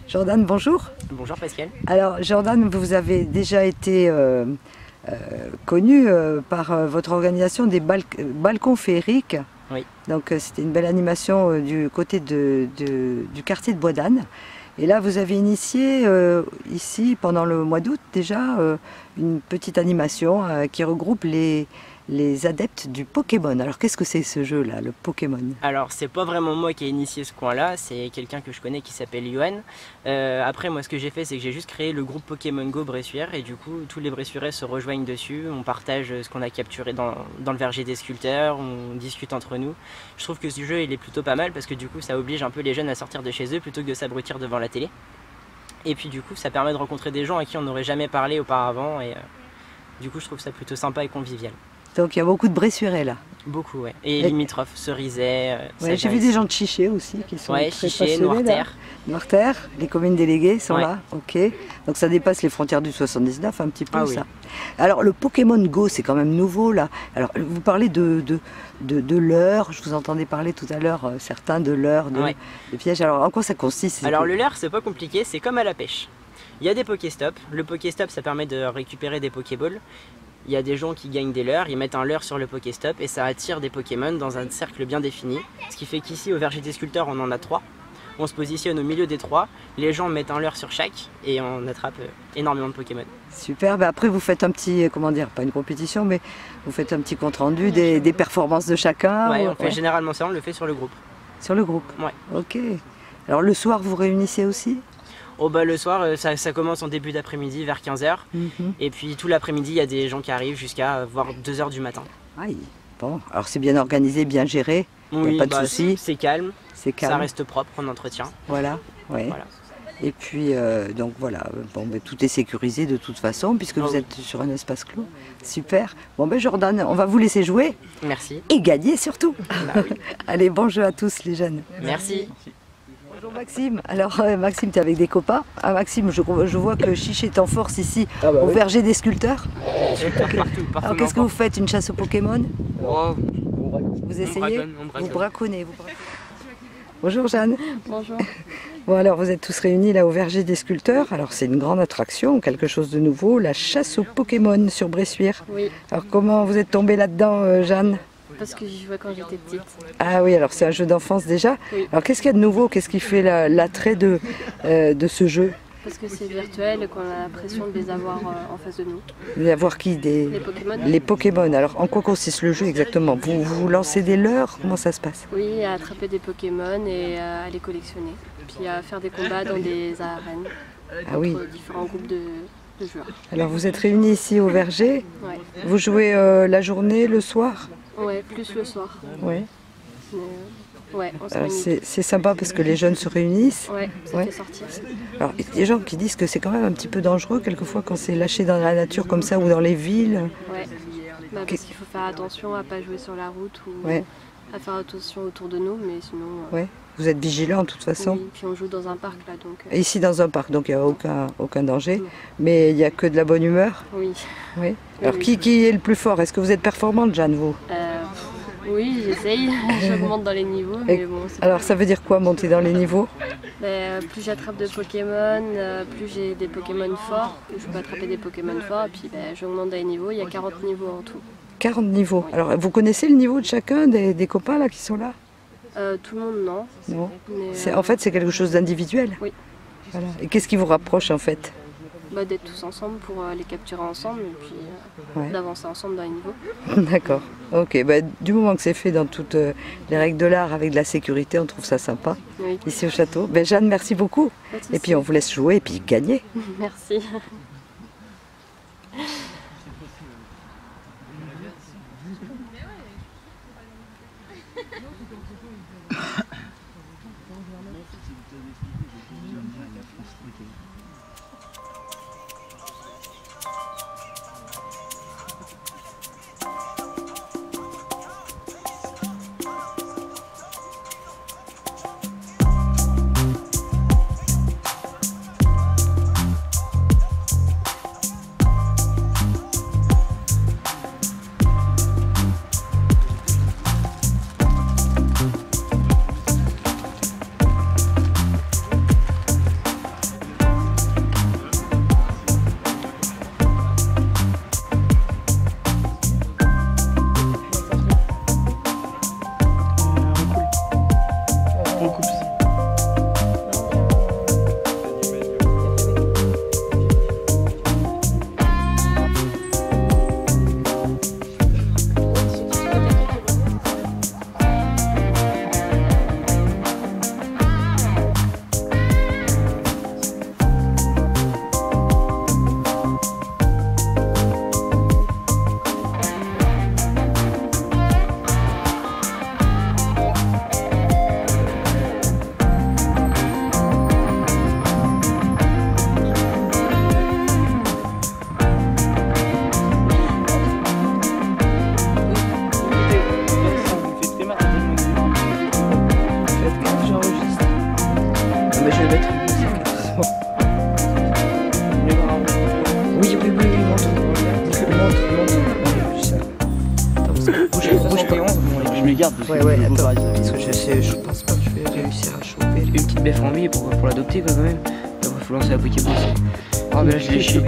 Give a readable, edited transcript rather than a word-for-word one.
Jordan, bonjour. Bonjour Pascal. Alors Jordan, vous avez déjà été connu par votre organisation des balcons féeriques. Oui. Donc c'était une belle animation du côté du quartier de Bois d'Anne. Et là vous avez initié ici pendant le mois d'août déjà une petite animation qui regroupe les adeptes du Pokémon. Alors qu'est-ce que c'est ce jeu-là, le Pokémon? Alors c'est pas vraiment moi qui ai initié ce coin-là, c'est quelqu'un que je connais qui s'appelle Yohan. Après moi ce que j'ai fait c'est que j'ai juste créé le groupe Pokémon Go Bressuire et du coup tous les Bressuirais se rejoignent dessus, on partage ce qu'on a capturé dans le verger des sculpteurs, on discute entre nous. Je trouve que ce jeu il est plutôt pas mal parce que du coup ça oblige un peu les jeunes à sortir de chez eux plutôt que de s'abrutir devant la télé. Et puis du coup ça permet de rencontrer des gens à qui on n'aurait jamais parlé auparavant et du coup je trouve ça plutôt sympa et convivial. Donc il y a beaucoup de Bressuirais là. Beaucoup, ouais. Et limitrophes, Cerizay. Ouais, j'ai vu des gens de Chiché aussi qui sont très Chiché, passionnés. Noirterre. Noirterre, les communes déléguées sont là, ok. Donc ça dépasse les frontières du 79 un petit peu ça. Alors le Pokémon Go c'est quand même nouveau là. Alors vous parlez de leurre, je vous entendais parler tout à l'heure, certains de leurre, de pièges. Alors en quoi ça consiste? Alors le leurre c'est pas compliqué, c'est comme à la pêche. Il y a des Pokéstops. Le Pokéstop ça permet de récupérer des Pokéballs. Il y a des gens qui gagnent des leurres, ils mettent un leurre sur le Pokéstop et ça attire des Pokémon dans un cercle bien défini. Ce qui fait qu'ici au verger des sculpteurs on en a 3. On se positionne au milieu des 3, les gens mettent un leurre sur chaque et on attrape énormément de Pokémon. Super, ben après vous faites un petit, comment dire, pas une compétition mais vous faites un petit compte rendu des performances de chacun. Ouais, on fait généralement ça, on le fait sur le groupe. Sur le groupe? Ouais. Ok. Alors le soir vous réunissez aussi? Oh bah le soir, ça commence en début d'après-midi vers 15 h. Et puis tout l'après-midi, il y a des gens qui arrivent jusqu'à voire 2 h du matin. Aïe, bon, alors c'est bien organisé, bien géré, il n'y a pas de soucis. C'est calme, ça reste propre en entretien. Voilà, ouais. Voilà. Et puis, donc voilà, bon, ben, tout est sécurisé de toute façon, puisque vous êtes sur un espace clos. Super. Bon ben Jordan, on va vous laisser jouer. Merci. Et gagner surtout. Bah, oui. Allez, bon jeu à tous les jeunes. Merci. Bonjour Maxime, alors Maxime tu es avec des copains. Ah Maxime, je vois que Chiché est en force ici au verger des sculpteurs. Partout, alors qu'est-ce que vous faites, une chasse aux Pokémon? Vous essayez? On braconnez. Bonjour Jeanne. Bonjour. Bon alors vous êtes tous réunis là au verger des sculpteurs. Alors c'est une grande attraction, quelque chose de nouveau, la chasse aux Pokémon sur Bressuire. Oui. Alors comment vous êtes tombée là-dedans Jeanne? Parce que j'y jouais quand j'étais petite. Ah oui, alors c'est un jeu d'enfance déjà. Oui. Alors qu'est-ce qu'il y a de nouveau? Qu'est-ce qui fait l'attrait de ce jeu? Parce que c'est virtuel et qu'on a l'impression de les avoir en face de nous. Vous allez voir qui? Les Pokémon. Les Pokémon. Alors en quoi consiste le jeu exactement? Vous lancez des leurres? Comment ça se passe? Oui, à attraper des Pokémon et à les collectionner. Puis à faire des combats dans des arènes contre différents groupes de joueurs. Alors vous êtes réunis ici au verger. Ouais. Vous jouez la journée, le soir? Ouais, plus le soir. Ouais. Ouais, on se réunit. C'est sympa parce que les jeunes se réunissent. Ouais, ça fait sortir. Alors, il y a des gens qui disent que c'est quand même un petit peu dangereux quelquefois quand c'est lâché dans la nature comme ça ou dans les villes. Ouais, parce qu'il faut faire attention à ne pas jouer sur la route ou à faire attention autour de nous, mais sinon... Ouais. Vous êtes vigilants de toute façon? Oui, puis on joue dans un parc là, donc... Ici dans un parc, donc il n'y a aucun danger, mais il n'y a que de la bonne humeur? Oui. Oui. Alors qui est le plus fort? Est-ce que vous êtes performante, Jeanne, vous? Oui, j'essaye, j'augmente dans les niveaux, mais bon... Alors ça veut dire quoi, monter dans les niveaux? Plus j'attrape de Pokémon, plus j'ai des Pokémon forts, plus je peux attraper des Pokémon forts, et puis j'augmente dans les niveaux, il y a 40 niveaux en tout. 40 niveaux. Alors vous connaissez le niveau de chacun des copains là qui sont là? Tout le monde non. Non. Mais, En fait c'est quelque chose d'individuel? Oui. Voilà. Et qu'est-ce qui vous rapproche en fait? D'être tous ensemble pour les capturer ensemble et puis d'avancer ensemble dans les niveaux. D'accord, ok. Du moment que c'est fait dans toutes les règles de l'art avec de la sécurité, on trouve ça sympa ici au château. Jeanne, merci beaucoup. Et puis on vous laisse jouer et puis gagner. Merci. Je me garde parce que attends, parce que je pense pas que je vais réussir à choper. Une petite baffe en vie pour l'adopter quand même. Il faut lancer la Pokéball aussi. Ah mais là je l'ai chié.